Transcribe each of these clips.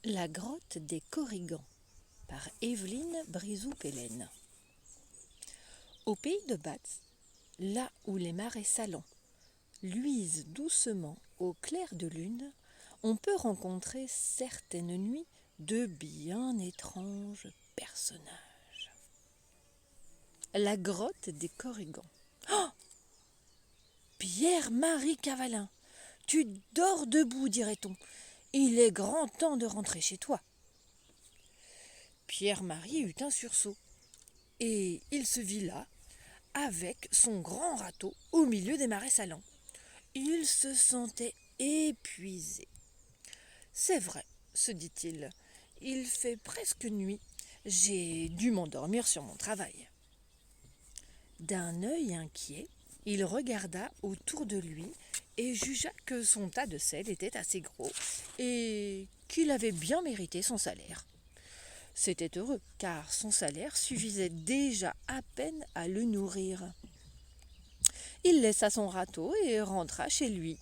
La grotte des Corrigans par Évelyne Brizou-Pélène. Au pays de Batz, là où les marais salants luisent doucement au clair de lune, on peut rencontrer certaines nuits de bien étranges personnages. La grotte des Corrigans. Oh, Pierre-Marie Cavalin, tu dors debout, dirait-on. Il est grand temps de rentrer chez toi. Pierre-Marie eut un sursaut, et il se vit là, avec son grand râteau au milieu des marais salants. Il se sentait épuisé. C'est vrai, se dit-il, il fait presque nuit, j'ai dû m'endormir sur mon travail. D'un œil inquiet, il regarda autour de lui et jugea que son tas de sel était assez gros et qu'il avait bien mérité son salaire. C'était heureux, car son salaire suffisait déjà à peine à le nourrir. Il laissa son râteau et rentra chez lui.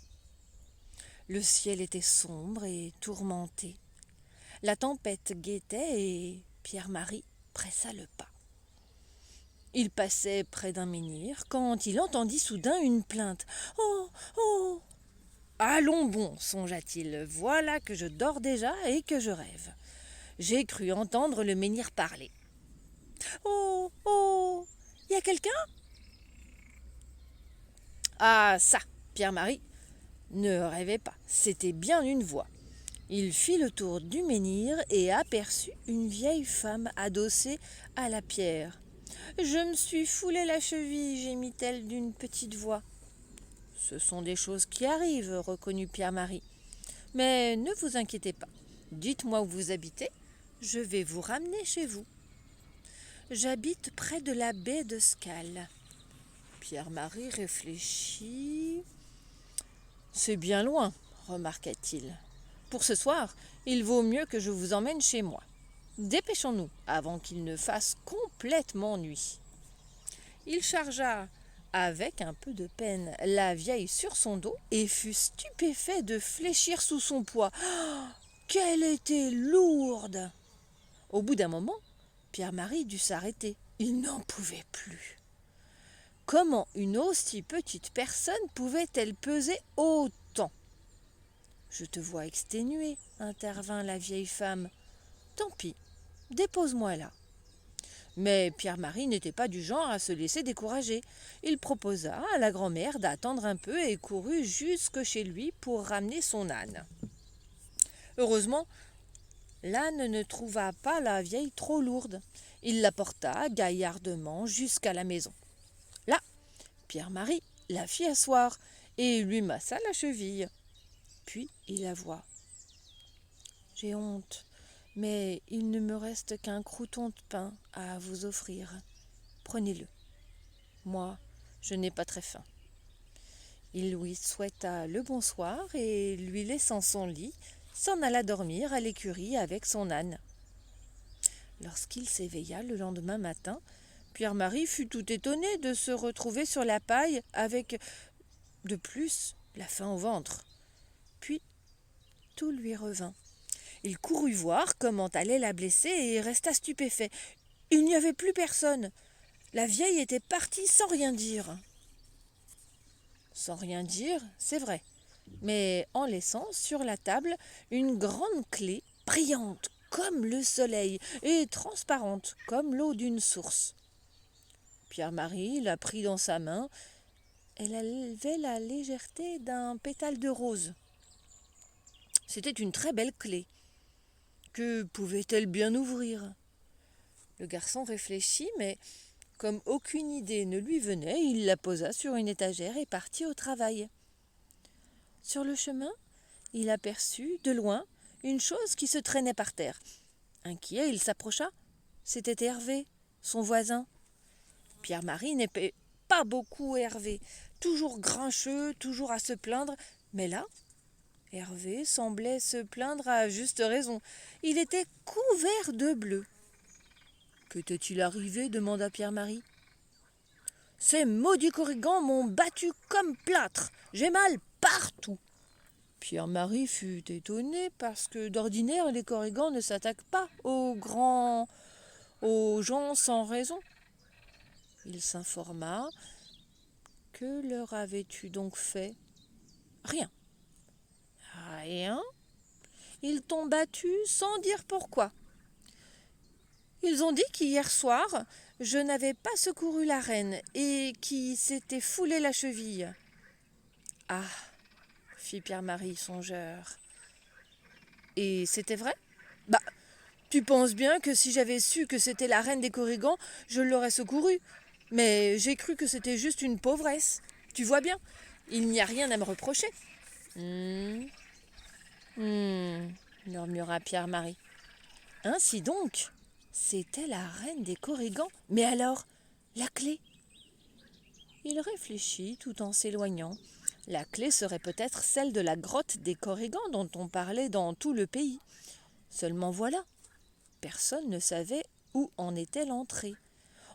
Le ciel était sombre et tourmenté. La tempête guettait et Pierre-Marie pressa le pas. Il passait près d'un menhir quand il entendit soudain une plainte. « Oh, oh !»« Allons bon, songea-t-il, voilà que je dors déjà et que je rêve. J'ai cru entendre le menhir parler. Oh, oh, y a quelqu'un ? Ah ça, Pierre-Marie ne rêvait pas, c'était bien une voix. Il fit le tour du menhir et aperçut une vieille femme adossée à la pierre. « Je me suis foulé la cheville, gémit-elle d'une petite voix. « Ce sont des choses qui arrivent, reconnut Pierre-Marie. Mais ne vous inquiétez pas, dites-moi où vous habitez, je vais vous ramener chez vous. » « J'habite près de la baie de Scales. » Pierre-Marie réfléchit. « C'est bien loin, remarqua-t-il. Pour ce soir, il vaut mieux que je vous emmène chez moi. Dépêchons-nous avant qu'il ne fasse complètement nuit. » Il chargea avec un peu de peine la vieille sur son dos et fut stupéfait de fléchir sous son poids. Oh, qu'elle était lourde! Au bout d'un moment, Pierre-Marie dut s'arrêter. Il n'en pouvait plus. Comment une aussi petite personne pouvait-elle peser autant ? « Je te vois exténué, intervint la vieille femme. Tant pis, dépose-moi là. » Mais Pierre-Marie n'était pas du genre à se laisser décourager. Il proposa à la grand-mère d'attendre un peu et courut jusque chez lui pour ramener son âne. Heureusement, l'âne ne trouva pas la vieille trop lourde. Il la porta gaillardement jusqu'à la maison. Là, Pierre-Marie la fit asseoir et lui massa la cheville. Puis il avoua. « J'ai honte, mais il ne me reste qu'un crouton de pain à vous offrir. Prenez-le. Moi, je n'ai pas très faim. » Il lui souhaita le bonsoir et, lui laissant son lit, s'en alla dormir à l'écurie avec son âne. Lorsqu'il s'éveilla le lendemain matin, Pierre-Marie fut tout étonné de se retrouver sur la paille avec, de plus, la faim au ventre. Puis, tout lui revint. Il courut voir comment allait la blessée et resta stupéfait. Il n'y avait plus personne. La vieille était partie sans rien dire. Sans rien dire, c'est vrai, mais en laissant sur la table une grande clé brillante comme le soleil et transparente comme l'eau d'une source. Pierre-Marie la prit dans sa main. Elle avait la légèreté d'un pétale de rose. C'était une très belle clé. Que pouvait-elle bien ouvrir ? Le garçon réfléchit, mais comme aucune idée ne lui venait, il la posa sur une étagère et partit au travail. Sur le chemin, il aperçut, de loin, une chose qui se traînait par terre. Inquiet, il s'approcha. C'était Hervé, son voisin. Pierre-Marie n'aimait pas beaucoup Hervé, toujours grincheux, toujours à se plaindre, mais là, Hervé semblait se plaindre à juste raison. Il était couvert de bleu. « Que t'est-il arrivé ?» demanda Pierre-Marie. « Ces maudits corrigans m'ont battu comme plâtre. J'ai mal partout. » Pierre-Marie fut étonné parce que d'ordinaire les Corrigans ne s'attaquent pas aux gens sans raison. Il s'informa. Que leur avais-tu donc fait? Rien. Rien. Ils t'ont battu sans dire pourquoi. Ils ont dit qu'hier soir, je n'avais pas secouru la reine et qui s'était foulé la cheville. Ah, fit Pierre-Marie songeur. Et c'était vrai? Bah, tu penses bien que si j'avais su que c'était la reine des Corrigans, je l'aurais secourue. Mais j'ai cru que c'était juste une pauvresse. Tu vois bien, il n'y a rien à me reprocher. Murmura Pierre-Marie. Ainsi donc, c'était la reine des Corrigans. Mais alors, la clé? Il réfléchit tout en s'éloignant. La clé serait peut-être celle de la grotte des Corrigans dont on parlait dans tout le pays. Seulement voilà, personne ne savait où en était l'entrée.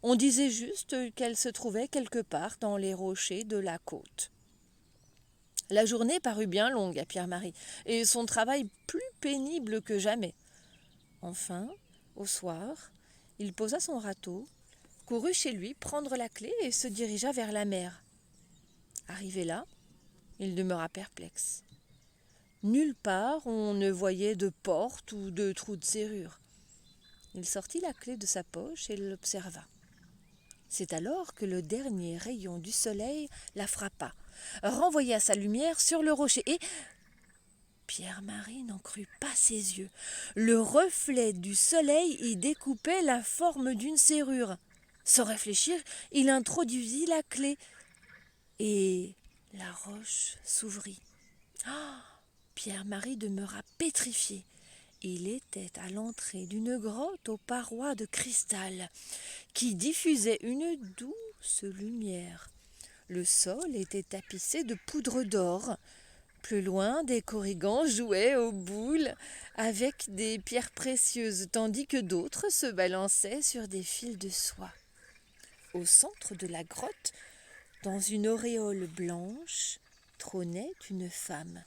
On disait juste qu'elle se trouvait quelque part dans les rochers de la côte. La journée parut bien longue à Pierre-Marie, et son travail plus pénible que jamais. Enfin, au soir, il posa son râteau, courut chez lui prendre la clé et se dirigea vers la mer. Arrivé là, il demeura perplexe. Nulle part on ne voyait de porte ou de trou de serrure. Il sortit la clé de sa poche et l'observa. C'est alors que le dernier rayon du soleil la frappa, renvoya sa lumière sur le rocher et Pierre-Marie n'en crut pas ses yeux. Le reflet du soleil y découpait la forme d'une serrure. Sans réfléchir, il introduisit la clé et la roche s'ouvrit. Ah, Pierre-Marie demeura pétrifié. Il était à l'entrée d'une grotte aux parois de cristal qui diffusait une douce lumière. Le sol était tapissé de poudre d'or. Plus loin, des Corrigans jouaient aux boules avec des pierres précieuses, tandis que d'autres se balançaient sur des fils de soie. Au centre de la grotte, dans une auréole blanche, trônait une femme,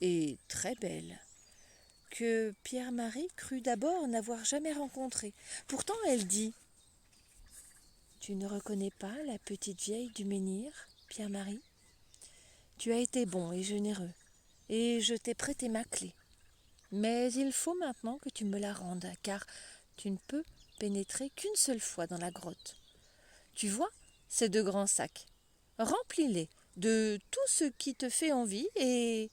et très belle, que Pierre-Marie crut d'abord n'avoir jamais rencontrée. Pourtant elle dit « Tu ne reconnais pas la petite vieille du menhir, Pierre-Marie ? Tu as été bon et généreux, et je t'ai prêté ma clé. Mais il faut maintenant que tu me la rendes, car tu ne peux pénétrer qu'une seule fois dans la grotte. Tu vois ces 2 grands sacs? Remplis-les de tout ce qui te fait envie et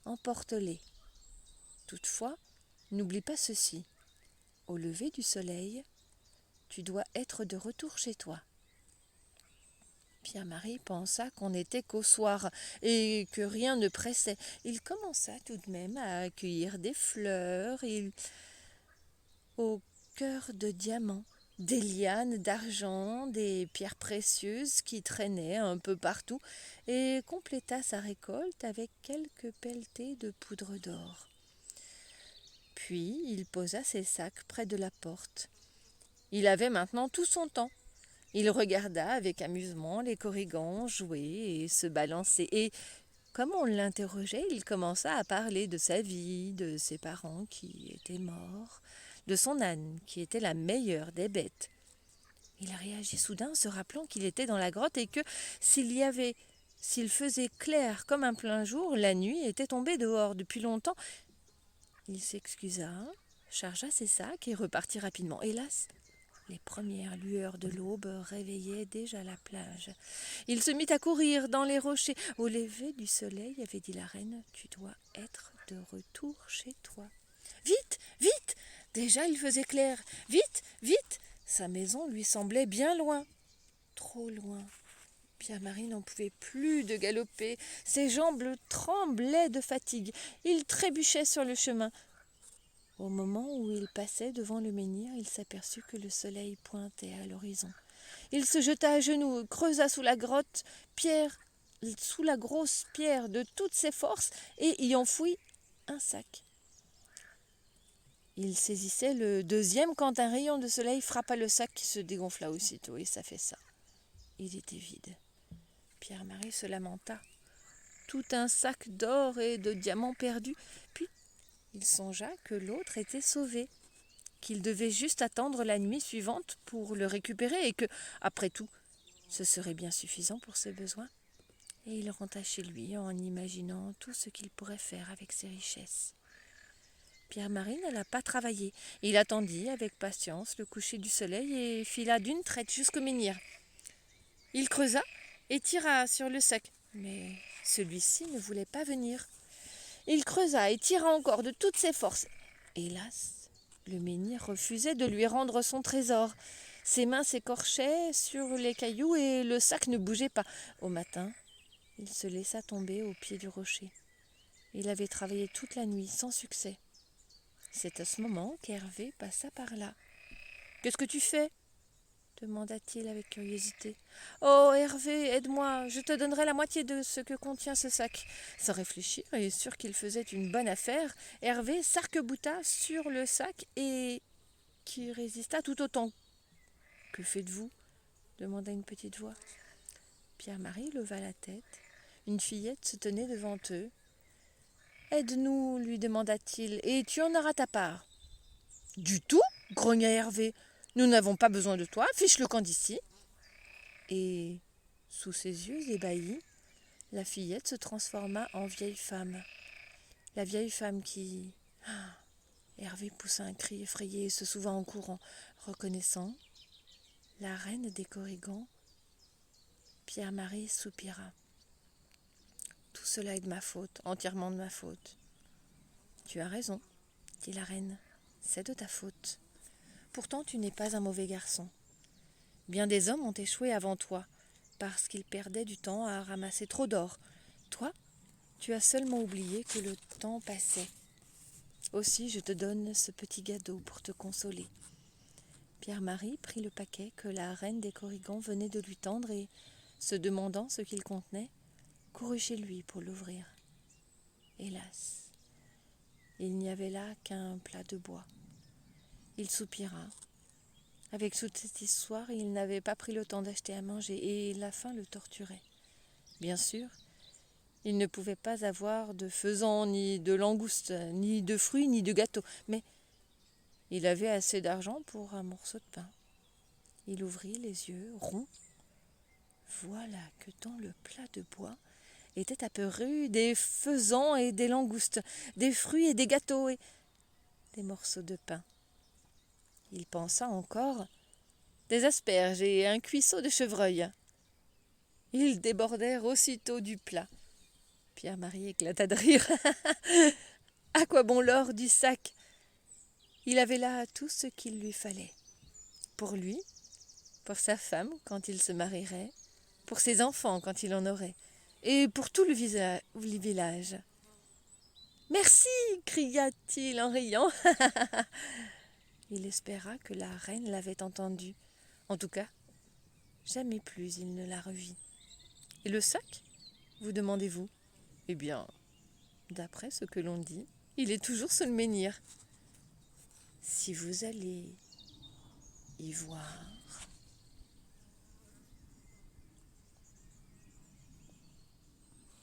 emporte-les. Toutefois, n'oublie pas ceci. Au lever du soleil, tu dois être de retour chez toi. » Pierre-Marie pensa qu'on n'était qu'au soir et que rien ne pressait. Il commença tout de même à cueillir des fleurs au cœur de diamants, des lianes d'argent, des pierres précieuses qui traînaient un peu partout, et compléta sa récolte avec quelques pelletées de poudre d'or. Puis il posa ses sacs près de la porte. Il avait maintenant tout son temps. Il regarda avec amusement les Corrigans jouer et se balancer. Et comme on l'interrogeait, il commença à parler de sa vie, de ses parents qui étaient morts, de son âne qui était la meilleure des bêtes. Il réagit soudain, se rappelant qu'il était dans la grotte et que s'il faisait clair comme un plein jour, la nuit était tombée dehors depuis longtemps. Il s'excusa, chargea ses sacs et repartit rapidement. Hélas, les premières lueurs de l'aube réveillaient déjà la plage. Il se mit à courir dans les rochers. Au lever du soleil, avait dit la reine, tu dois être de retour chez toi. Vite, vite! Déjà il faisait clair. Vite, vite! Sa maison lui semblait bien loin. Trop loin. Pierre-Marie n'en pouvait plus de galoper. Ses jambes tremblaient de fatigue. Il trébuchait sur le chemin. Au moment où il passait devant le menhir, il s'aperçut que le soleil pointait à l'horizon. Il se jeta à genoux, creusa sous la grotte, sous la grosse pierre de toutes ses forces, et y enfouit un sac. Il saisissait le 2e quand un rayon de soleil frappa le sac qui se dégonfla aussitôt, et ça fait ça. Il était vide. Pierre-Marie se lamenta. tout un sac d'or et de diamants perdus. Puis il songea que l'autre était sauvé, qu'il devait juste attendre la nuit suivante pour le récupérer et que, après tout, ce serait bien suffisant pour ses besoins. Et il rentra chez lui en imaginant tout ce qu'il pourrait faire avec ses richesses. Pierre-Marie n'alla pas travailler. Il attendit avec patience le coucher du soleil et fila d'une traite jusqu'au menhir. Il creusa et tira sur le sac, mais celui-ci ne voulait pas venir. Il creusa et tira encore de toutes ses forces. Hélas, le menhir refusait de lui rendre son trésor. Ses mains s'écorchaient sur les cailloux et le sac ne bougeait pas. Au matin, il se laissa tomber au pied du rocher. Il avait travaillé toute la nuit sans succès. C'est à ce moment qu'Hervé passa par là. « Qu'est-ce que tu fais ?» demanda-t-il avec curiosité. « Oh, Hervé, aide-moi, je te donnerai la moitié de ce que contient ce sac. » Sans réfléchir et sûr qu'il faisait une bonne affaire, Hervé s'arc-bouta sur le sac et qui résista tout autant. « Que faites-vous » demanda une petite voix. Pierre-Marie leva la tête. Une fillette se tenait devant eux. « Aide-nous, lui demanda-t-il, et tu en auras ta part. »« Du tout, grogna Hervé. Nous n'avons pas besoin de toi, fiche le camp d'ici. » Et, sous ses yeux ébahis, la fillette se transforma en vieille femme. La vieille femme qui... Hervé poussa un cri effrayé et se sauva en courant, reconnaissant la reine des Corrigans. Pierre-Marie soupira. « Tout cela est de ma faute, entièrement de ma faute. »« Tu as raison, dit la reine, c'est de ta faute. Pourtant tu n'es pas un mauvais garçon. Bien des hommes ont échoué avant toi, parce qu'ils perdaient du temps à ramasser trop d'or. Toi, tu as seulement oublié que le temps passait. Aussi je te donne ce petit gâteau pour te consoler. » Pierre-Marie prit le paquet que la reine des Corrigans venait de lui tendre et, se demandant ce qu'il contenait, courut chez lui pour l'ouvrir. Hélas, il n'y avait là qu'un plat de bois. Il soupira. Avec toute cette histoire, il n'avait pas pris le temps d'acheter à manger et la faim le torturait. Bien sûr, il ne pouvait pas avoir de faisan, ni de langoustes, ni de fruits, ni de gâteaux, mais il avait assez d'argent pour un morceau de pain. Il ouvrit les yeux ronds. Voilà que dans le plat de bois étaient apparus des faisans et des langoustes, des fruits et des gâteaux et des morceaux de pain. Il pensa encore des asperges et un cuisseau de chevreuil. Ils débordèrent aussitôt du plat. Pierre-Marie éclata de rire. À quoi bon l'or du sac? Il avait là tout ce qu'il lui fallait. Pour lui, pour sa femme quand il se marierait, pour ses enfants quand il en aurait, et pour tout le village. « Merci » cria-t-il en riant. Il espéra que la reine l'avait entendu. En tout cas, jamais plus il ne la revit. Et le sac, vous demandez-vous? Eh bien, d'après ce que l'on dit, il est toujours sous le menhir. Si vous allez y voir...